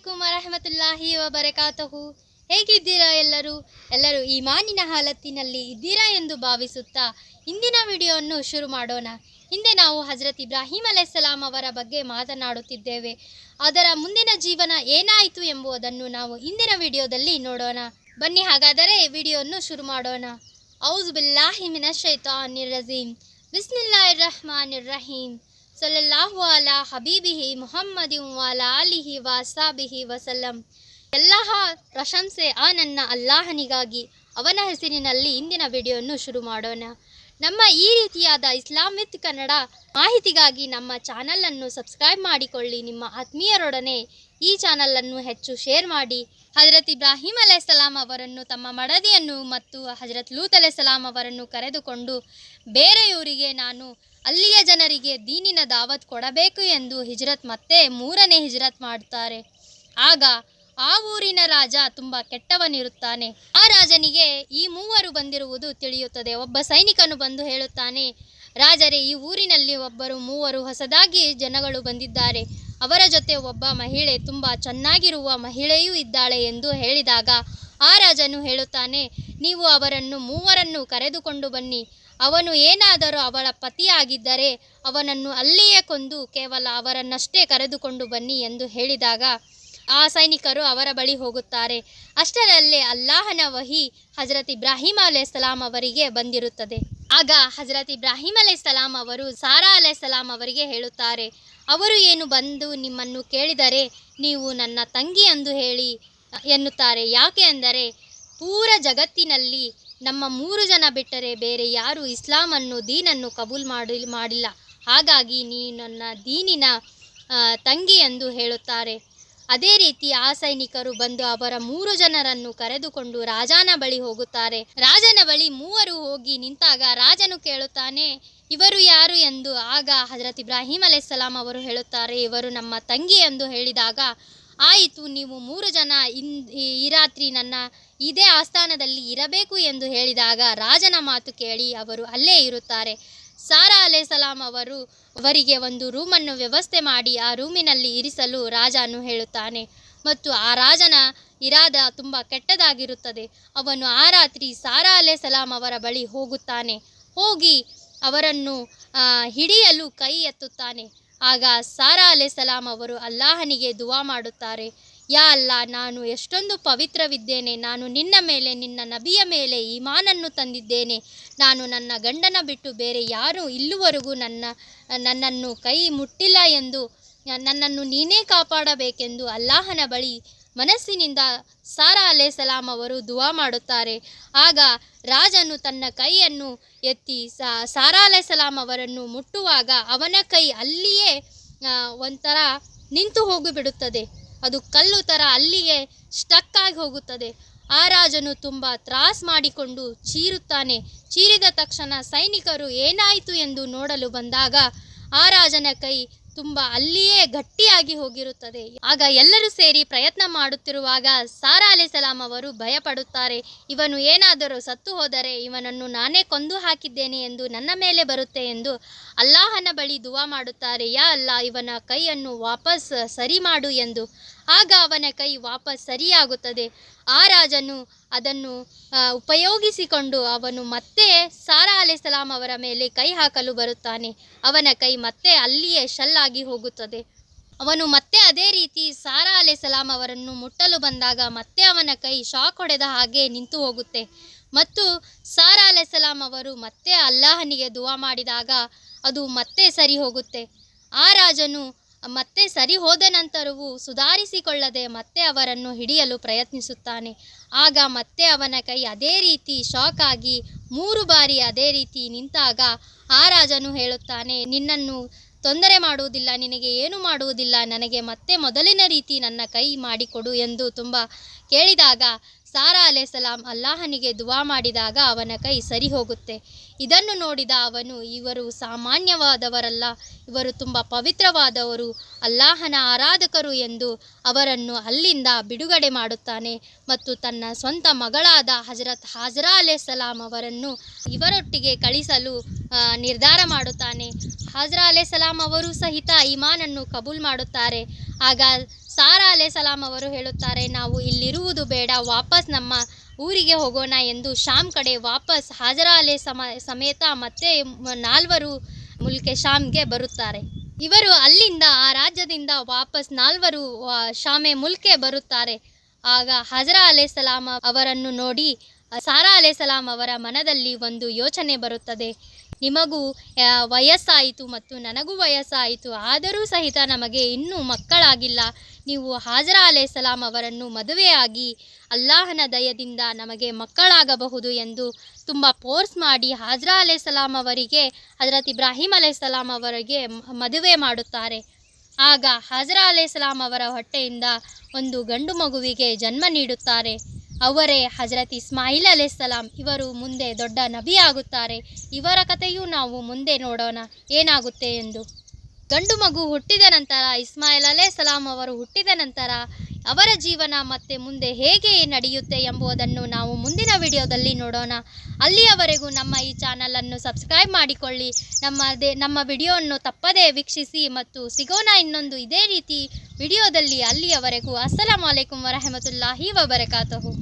ಅಲೈಕುಂ ವರಹಮತುಲ್ಲಾಹಿ ವಬರಕಾತಹು. ಹೇಗಿದ್ದೀರಾ ಎಲ್ಲರೂ ಈಮಾನಿನ ಹಾಲತ್ತಿನಲ್ಲಿ ಇದ್ದೀರಾ ಎಂದು ಭಾವಿಸುತ್ತಾ ಇಂದಿನ ವಿಡಿಯೋವನ್ನು ಶುರು ಮಾಡೋಣ. ಹಿಂದೆ ನಾವು ಹಜರತ್ ಇಬ್ರಾಹಿಂ ಅಲೈಹಿಸ್ಸಲಾಂ ಅವರ ಬಗ್ಗೆ ಮಾತನಾಡುತ್ತಿದ್ದೇವೆ. ಅದರ ಮುಂದಿನ ಜೀವನ ಏನಾಯಿತು ಎಂಬುದನ್ನು ನಾವು ಇಂದಿನ ವಿಡಿಯೋದಲ್ಲಿ ನೋಡೋಣ. ಬನ್ನಿ ಹಾಗಾದರೆ ವಿಡಿಯೋವನ್ನು ಶುರು ಮಾಡೋಣ. ಔಜು ಬಿಲ್ಲಾಹಿ ಮಿನಶ್ ಶೈತಾನಿರ್ ರಜೀಮ್. ಬಿಸ್ಮಿಲ್ಲಾಹಿರ್ ರಹ್ಮಾನಿರ್ ರಹೀಮ್. ಸಲ್ಲಲ್ಲಾಹು ಅಲಾ ಹಬೀಬಿಹಿ ಮುಹಮ್ಮದಿನ್ ವಾಲಾ ಅಲಿಹಿ ವಸಾಬಿಹಿ ವಸಲ್ಲಂ. ಎಲ್ಲ ಪ್ರಶಂಸೆ ಆ ನನ್ನ ಅಲ್ಲಾಹನಿಗಾಗಿ, ಅವನ ಹೆಸರಿನಲ್ಲಿ ಇಂದಿನ ವಿಡಿಯೋವನ್ನು ಶುರು ಮಾಡೋಣ. ನಮ್ಮ ಈ ರೀತಿಯಾದ ಇಸ್ಲಾಂ ವಿತ್ ಕನ್ನಡ ಮಾಹಿತಿಗಾಗಿ ನಮ್ಮ ಚಾನಲನ್ನು ಸಬ್ಸ್ಕ್ರೈಬ್ ಮಾಡಿಕೊಳ್ಳಿ. ನಿಮ್ಮ ಆತ್ಮೀಯರೊಡನೆ ಈ ಚಾನಲನ್ನು ಹೆಚ್ಚು ಶೇರ್ ಮಾಡಿ. ಹಜರತ್ ಇಬ್ರಾಹಿಂ ಅಲೈಹಿಸ್ಸಲಾಂ ಅವರನ್ನು, ತಮ್ಮ ಮಡದಿಯನ್ನು ಮತ್ತು ಹಜರತ್ ಲೂತ್ ಅಲೈಹಿಸ್ಸಲಾಂ ಅವರನ್ನು ಕರೆದುಕೊಂಡು ಬೇರೆಯವರಿಗೆ, ನಾನು ಅಲ್ಲಿಯ ಜನರಿಗೆ ದೀನಿನ ದಾವತ್ ಕೊಡಬೇಕು ಎಂದು ಮತ್ತೆ ಮೂರನೇ ಹಿಜ್ರತ್ ಮಾಡುತ್ತಾರೆ. ಆಗ ಆ ಊರಿನ ರಾಜ ತುಂಬ ಕೆಟ್ಟವನಿರುತ್ತಾನೆ. ಆ ರಾಜನಿಗೆ ಈ ಮೂವರು ಬಂದಿರುವುದು ತಿಳಿಯುತ್ತದೆ. ಒಬ್ಬ ಸೈನಿಕನು ಬಂದು ಹೇಳುತ್ತಾನೆ, ರಾಜರೇ, ಈ ಊರಿನಲ್ಲಿ ಮೂವರು ಹೊಸದಾಗಿ ಜನಗಳು ಬಂದಿದ್ದಾರೆ. ಅವರ ಜೊತೆ ಒಬ್ಬ ಮಹಿಳೆ, ತುಂಬ ಚೆನ್ನಾಗಿರುವ ಮಹಿಳೆಯೂ ಇದ್ದಾಳೆ ಎಂದು ಹೇಳಿದಾಗ ಆ ರಾಜನು ಹೇಳುತ್ತಾನೆ, ನೀವು ಅವರನ್ನು ಮೂವರನ್ನು ಕರೆದುಕೊಂಡು ಬನ್ನಿ. ಅವನು ಏನಾದರೂ ಅವಳ ಪತಿಯಾಗಿದ್ದರೆ ಅವನನ್ನು ಅಲ್ಲಿಯೇ ಕೊಂದು ಕೇವಲ ಅವರನ್ನಷ್ಟೇ ಕರೆದುಕೊಂಡು ಬನ್ನಿ ಎಂದು ಹೇಳಿದಾಗ ಆ ಸೈನಿಕರು ಅವರ ಬಳಿ ಹೋಗುತ್ತಾರೆ. ಅಷ್ಟರಲ್ಲೇ ಅಲ್ಲಾಹನ ವಹಿ ಹಜರತ್ ಇಬ್ರಾಹಿಂ ಅಲೈಹಿಸ್ಸಲಾಂ ಅವರಿಗೆ ಬಂದಿರುತ್ತದೆ. ಆಗ ಹಜರತ್ ಇಬ್ರಾಹಿಂ ಅಲೈಹಿಸ್ಸಲಾಂ ಅವರು ಸಾರಾ ಅಲೈಹಿಸ್ಸಲಾಂ ಅವರಿಗೆ ಹೇಳುತ್ತಾರೆ, ಅವರು ಏನು ಬಂದು ನಿಮ್ಮನ್ನು ಕೇಳಿದರೆ ನೀವು ನನ್ನ ತಂಗಿ ಎಂದು ಹೇಳಿ ಎನ್ನುತ್ತಾರೆ. ಯಾಕೆ ಅಂದರೆ ಪೂರ ಜಗತ್ತಿನಲ್ಲಿ ನಮ್ಮ 3 ಜನ ಬಿಟ್ಟರೆ ಬೇರೆ ಯಾರೂ ಇಸ್ಲಾಮನ್ನು, ದೀನನ್ನು ಕಬೂಲ್ ಮಾಡಿಲ್ಲ. ಹಾಗಾಗಿ ನೀ ನನ್ನ ದೀನಿನ ತಂಗಿ ಎಂದು ಹೇಳುತ್ತಾರೆ. ಅದೇ ರೀತಿ ಆ ಸೈನಿಕರು ಬಂದು ಅವರ 3 ಜನರನ್ನು ಕರೆದುಕೊಂಡು ರಾಜನ ಬಳಿ ಹೋಗುತ್ತಾರೆ. ರಾಜನ ಬಳಿ ಮೂವರು ಹೋಗಿ ನಿಂತಾಗ ರಾಜನು ಕೇಳುತ್ತಾನೆ, ಇವರು ಯಾರು ಎಂದು. ಆಗ ಹಜರತ್ ಇಬ್ರಾಹಿಂ ಅಲೈಹಿಸ್ಸಲಾಂ ಅವರು ಹೇಳುತ್ತಾರೆ, ಇವರು ನಮ್ಮ ತಂಗಿ ಎಂದು ಹೇಳಿದಾಗ, ಆಯಿತು, ನೀವು 3 ಜನ ಈ ರಾತ್ರಿ ನನ್ನ ಇದೇ ಆಸ್ಥಾನದಲ್ಲಿ ಇರಬೇಕು ಎಂದು ಹೇಳಿದಾಗ ರಾಜನ ಮಾತು ಕೇಳಿ ಅವರು ಅಲ್ಲೇ ಇರುತ್ತಾರೆ. ಸಾರಾ ಅಲೈಹಿಸ್ಸಲಾಂ ಅವರಿಗೆ ಒಂದು ರೂಮನ್ನು ವ್ಯವಸ್ಥೆ ಮಾಡಿ ಆ ರೂಮಿನಲ್ಲಿ ಇರಿಸಲು ರಾಜನು ಹೇಳುತ್ತಾನೆ. ಮತ್ತು ಆ ರಾಜನ ಇರಾದ ತುಂಬ ಕೆಟ್ಟದಾಗಿರುತ್ತದೆ. ಅವನು ಆ ರಾತ್ರಿ ಸಾರಾ ಅಲೈಹಿಸ್ಸಲಾಂ ಅವರ ಬಳಿ ಹೋಗುತ್ತಾನೆ. ಹೋಗಿ ಅವರನ್ನು ಹಿಡಿಯಲು ಕೈ ಎತ್ತುತ್ತಾನೆ. ಆಗ ಸಾರಾ ಅಲೈಹಿಸ್ಸಲಾಂ ಅವರು ಅಲ್ಲಾಹನಿಗೆ ದುವಾ ಮಾಡುತ್ತಾರೆ, ಯಾ ಅಲ್ಲಾ, ನಾನು ಎಷ್ಟೊಂದು ಪವಿತ್ರವಿದ್ದೇನೆ. ನಾನು ನಿನ್ನ ಮೇಲೆ, ನಿನ್ನ ನಬಿಯ ಮೇಲೆ ಈಮಾನನ್ನು ತಂದಿದ್ದೇನೆ. ನಾನು ನನ್ನ ಗಂಡನ ಬಿಟ್ಟು ಬೇರೆ ಯಾರೂ ಇಲ್ಲಿವರೆಗೂ ನನ್ನನ್ನು ಕೈ ಮುಟ್ಟಿಲ್ಲ ಎಂದು, ನನ್ನನ್ನು ನೀನೇ ಕಾಪಾಡಬೇಕೆಂದು ಅಲ್ಲಾಹನ ಬಳಿ ಮನಸ್ಸಿನಿಂದ ಸಾರಾ ಅಲೈಹಿಸ್ಸಲಾಂ ಅವರು ದುವಾ ಮಾಡುತ್ತಾರೆ. ಆಗ ರಾಜನು ತನ್ನ ಕೈಯನ್ನು ಎತ್ತಿ ಸಾರಾ ಅಲೈಹಿಸ್ಸಲಾಂ ಅವರನ್ನು ಮುಟ್ಟುವಾಗ ಅವನ ಕೈ ಅಲ್ಲಿಯೇ ಒಂಥರ ನಿಂತು ಹೋಗಿಬಿಡುತ್ತದೆ. ಅದು ಕಲ್ಲು ಥರ ಅಲ್ಲಿಯೇ ಸ್ಟಕ್ ಆಗಿ ಹೋಗುತ್ತದೆ. ಆ ರಾಜನು ತುಂಬ ತ್ರಾಸ ಮಾಡಿಕೊಂಡು ಚೀರುತ್ತಾನೆ. ಚೀರಿದ ತಕ್ಷಣ ಸೈನಿಕರು ಏನಾಯಿತು ಎಂದು ನೋಡಲು ಬಂದಾಗ ಆ ರಾಜನ ಕೈ ತುಂಬ ಅಲ್ಲಿಯೇ ಗಟ್ಟಿಯಾಗಿ ಹೋಗಿರುತ್ತದೆ. ಆಗ ಎಲ್ಲರೂ ಸೇರಿ ಪ್ರಯತ್ನ ಮಾಡುತ್ತಿರುವಾಗ ಸಾರಾ ಅಲೈಹಿಸ್ಸಲಾಂ ಅವರು ಭಯಪಡುತ್ತಾರೆ, ಇವನು ಏನಾದರೂ ಸತ್ತು ಹೋದರೆ ಇವನನ್ನು ನಾನೇ ಕೊಂದು ಹಾಕಿದ್ದೇನೆ ಎಂದು ನನ್ನ ಮೇಲೆ ಬರುತ್ತೆ ಎಂದು ಅಲ್ಲಾಹನ ಬಳಿ ದುವಾ ಮಾಡುತ್ತಾರೆ, ಯಾ ಅಲ್ಲಾ, ಇವನ ಕೈಯನ್ನು ವಾಪಸ್ ಸರಿ ಮಾಡು ಎಂದು. ಆಗ ಅವನ ಕೈ ವಾಪಸ್ ಸರಿಯಾಗುತ್ತದೆ. ಆ ರಾಜನು ಅದನ್ನು ಉಪಯೋಗಿಸಿಕೊಂಡು ಅವನು ಮತ್ತೆ ಸಾರಾ ಅಲೈಹಿಸ್ಸಲಾಂ ಅವರ ಮೇಲೆ ಕೈ ಹಾಕಲು ಬರುತ್ತಾನೆ. ಅವನ ಕೈ ಮತ್ತೆ ಅಲ್ಲಿಯೇ ಶಲ್ಲಾಗಿ ಹೋಗುತ್ತದೆ. ಅವನು ಮತ್ತೆ ಅದೇ ರೀತಿ ಸಾರಾ ಅಲೈಹಿಸ್ಸಲಾಂ ಅವರನ್ನು ಮುಟ್ಟಲು ಬಂದಾಗ ಮತ್ತೆ ಅವನ ಕೈ ಶಾಕ್ ಹೊಡೆದ ಹಾಗೆ ನಿಂತು ಹೋಗುತ್ತೆ. ಮತ್ತು ಸಾರಾ ಅಲೈಹಿಸ್ಸಲಾಂ ಅವರು ಮತ್ತೆ ಅಲ್ಲಾಹನಿಗೆ ದುವಾ ಮಾಡಿದಾಗ ಅದು ಮತ್ತೆ ಸರಿ ಹೋಗುತ್ತೆ. ಆ ರಾಜನು ಮತ್ತೆ ಸರಿ ಹೋದ ನಂತರವೂ ಸುಧಾರಿಸಿಕೊಳ್ಳದೆ ಮತ್ತೆ ಅವರನ್ನು ಹಿಡಿಯಲು ಪ್ರಯತ್ನಿಸುತ್ತಾನೆ. ಆಗ ಮತ್ತೆ ಅವನ ಕೈ ಅದೇ ರೀತಿ ಶಾಕ್ ಆಗಿ 3 ಬಾರಿ ಅದೇ ರೀತಿ ನಿಂತಾಗ ಆ ರಾಜನು ಹೇಳುತ್ತಾನೆ, ನಿನ್ನನ್ನು ತೊಂದರೆ ಮಾಡುವುದಿಲ್ಲ, ನಿನಗೆ ಏನು ಮಾಡುವುದಿಲ್ಲ, ನನಗೆ ಮತ್ತೆ ಮೊದಲಿನ ರೀತಿ ನನ್ನ ಕೈ ಮಾಡಿಕೊಡು ಎಂದು ತುಂಬ ಕೇಳಿದಾಗ ಸಾರಾ ಅಲೈಹಿಸ್ಸಲಾಂ ಅಲ್ಲಾಹನಿಗೆ ದುವಾ ಮಾಡಿದಾಗ ಅವನ ಕೈ ಸರಿ ಹೋಗುತ್ತೆ. ಇದನ್ನು ನೋಡಿದ ಅವನು, ಇವರು ಸಾಮಾನ್ಯವಾದವರಲ್ಲ, ಇವರು ತುಂಬ ಪವಿತ್ರವಾದವರು, ಅಲ್ಲಾಹನ ಆರಾಧಕರು ಎಂದು ಅವರನ್ನು ಅಲ್ಲಿಂದ ಬಿಡುಗಡೆ ಮಾಡುತ್ತಾನೆ. ಮತ್ತು ತನ್ನ ಸ್ವಂತ ಮಗಳಾದ ಹಜರತ್ ಹಾಜರಾ ಅಲೈಹಿಸ್ಸಲಾಂ ಅವರನ್ನು ಇವರೊಟ್ಟಿಗೆ ಕಳಿಸಲು ನಿರ್ಧಾರ ಮಾಡುತ್ತಾನೆ. ಹಾಜರಾ ಅಲೈಹಿಸ್ಸಲಾಂ ಅವರು ಸಹಿತ ಈಮಾನನ್ನು ಕಬೂಲ್ ಮಾಡುತ್ತಾರೆ. ಆಗ ಸಾರಾ ಅಲೈಹಿಸ್ಸಲಾಮ್ ಅವರು ಹೇಳುತ್ತಾರೆ, ನಾವು ಇಲ್ಲಿರುವುದು ಬೇಡ, ವಾಪಸ್ ನಮ್ಮ ಊರಿಗೆ ಹೋಗೋಣ ಎಂದು ಶಾಮ್ ಕಡೆ ವಾಪಸ್ ಹಾಜರಾ ಸಮೇತ ಮತ್ತೆ 4 ಮುಲ್ಕೆ ಶಾಮ್ಗೆ ಬರುತ್ತಾರೆ. ಇವರು ಅಲ್ಲಿಂದ ಆ ರಾಜ್ಯದಿಂದ ವಾಪಸ್ 4 ಶಾಮೆ ಮುಲ್ಕೆ ಬರುತ್ತಾರೆ. ಆಗ ಹಾಜರಾ ಅಲೈಹಿಸ್ಸಲಾಮ್ ಅವರನ್ನು ನೋಡಿ ಸಾರಾ ಅಲೈಹಿಸ್ಸಲಾಮ್ ಅವರ ಮನದಲ್ಲಿ ಒಂದು ಯೋಚನೆ ಬರುತ್ತದೆ. ನಿಮಗೂ ವಯಸ್ಸಾಯಿತು ಮತ್ತು ನನಗೂ ವಯಸ್ಸಾಯಿತು, ಆದರೂ ಸಹಿತ ನಮಗೆ ಇನ್ನೂ ಮಕ್ಕಳಾಗಿಲ್ಲ. ನೀವು ಹಾಜರಾ ಅಲೈಹಿಸ್ಸಲಾಮ್ ಅವರನ್ನು ಮದುವೆಯಾಗಿ ಅಲ್ಲಾಹನ ದಯದಿಂದ ನಮಗೆ ಮಕ್ಕಳಾಗಬಹುದು ಎಂದು ತುಂಬ ಫೋರ್ಸ್ ಮಾಡಿ ಹಾಜರಾ ಅಲೈಹಿಸ್ಸಲಾಮ್ ಅವರಿಗೆ ಹಜರತ್ ಇಬ್ರಾಹಿಂ ಅಲೈಹಿಸ್ಸಲಾಮ್ ಅವರಿಗೆ ಮದುವೆ ಮಾಡುತ್ತಾರೆ. ಆಗ ಹಾಜರಾ ಅಲೈಹಿಸ್ಸಲಾಮ್ ಅವರ ಹೊಟ್ಟೆಯಿಂದ ಒಂದು ಗಂಡು ಮಗುವಿಗೆ ಜನ್ಮ ನೀಡುತ್ತಾರೆ. ಅವರೇ ಹಜರತ್ ಇಸ್ಮಾಯಿಲ್ ಅಲೈಹಿಸ್ಸಲಾಮ್. ಇವರು ಮುಂದೆ ದೊಡ್ಡ ನಬಿ ಆಗುತ್ತಾರೆ. ಇವರ ಕಥೆಯೂ ನಾವು ಮುಂದೆ ನೋಡೋಣ ಏನಾಗುತ್ತೆ ಎಂದು. ಗಂಡು ಮಗು ಹುಟ್ಟಿದ ನಂತರ, ಇಸ್ಮಾಯಿಲ್ ಅಲೈಹಿಸ್ಸಲಾಮ್ ಅವರು ಹುಟ್ಟಿದ ನಂತರ ಅವರ ಜೀವನ ಮತ್ತೆ ಮುಂದೆ ಹೇಗೆ ನಡೆಯುತ್ತೆ ಎಂಬುದನ್ನು ನಾವು ಮುಂದಿನ ವಿಡಿಯೋದಲ್ಲಿ ನೋಡೋಣ. ಅಲ್ಲಿಯವರೆಗೂ ನಮ್ಮ ಈ ಚಾನಲನ್ನು ಸಬ್ಸ್ಕ್ರೈಬ್ ಮಾಡಿಕೊಳ್ಳಿ. ನಮ್ಮ ವಿಡಿಯೋವನ್ನು ತಪ್ಪದೇ ವೀಕ್ಷಿಸಿ ಮತ್ತು ಸಿಗೋಣ ಇನ್ನೊಂದು ಇದೇ ರೀತಿ ವಿಡಿಯೋದಲ್ಲಿ. ಅಲ್ಲಿಯವರೆಗೂ ಅಸ್ಸಲಾಮು ಅಲೈಕುಂ ವರಹಮತುಲ್ಲಾಹಿ ವಬರಕಾತುಹು.